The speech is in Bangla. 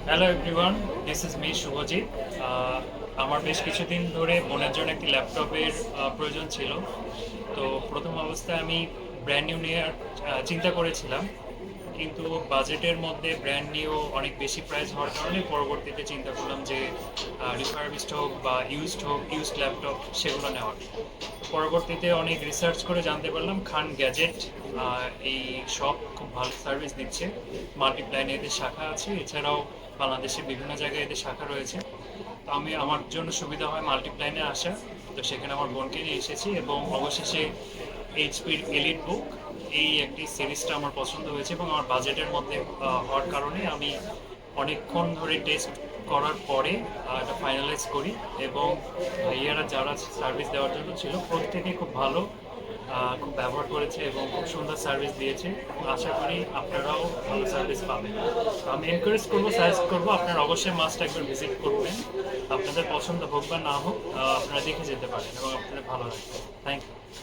Hello everyone, this is me Subhajit. আমার বেশ কিছুদিন ধরে বোনের জন্য একটি ল্যাপটপের প্রয়োজন ছিল। তো প্রথম অবস্থায় আমি ব্র্যান্ড নিউ নিয়ে চিন্তা করেছিলাম, কিন্তু বাজেটের মধ্যে ব্র্যান্ড নিউ অনেক বেশি প্রাইস হওয়ার কারণে পরবর্তীতে চিন্তা করলাম যে রিফারবিশড হোক বা ইউজড ল্যাপটপ সেগুলো নেওয়ার। পরবর্তীতে অনেক রিসার্চ করে জানতে পারলাম খান গ্যাজেট এই শপ খুব ভালো সার্ভিস দিচ্ছে। মাল্টিপ্লাইনে এদের শাখা আছে, এছাড়াও বাংলাদেশের বিভিন্ন জায়গায় এদের শাখা রয়েছে। তো আমার জন্য সুবিধা হয় মাল্টিপ্লাইনে আসা। তো সেখানে আমার বোনকে নিয়ে এসেছি এবং অবশেষে এইচপির এলিট বুক এই একটি সিরিজটা আমার পছন্দ হয়েছে এবং আমার বাজেটের মধ্যে হওয়ার কারণে আমি অনেকক্ষণ ধরে টেস্ট করার পরে এটা ফাইনালাইজ করি। এবং ভাইয়ারা যারা সার্ভিস দেওয়ার জন্য ছিল প্রত্যেকে খুব ভালো, খুব ব্যবহার করেছে এবং খুব সুন্দর সার্ভিস দিয়েছে। আশা করি আপনারাও ভালো সার্ভিস পাবেন। তো আমি এনকারেজ করবো, সাজেস্ট করবো আপনারা অবশ্যই মাস্ট একবার ভিজিট করবেন। আপনাদের পছন্দ হোক বা না হোক, আপনারা দেখে যেতে পারেন এবং আপনাদের ভালো লাগবে। Thank you.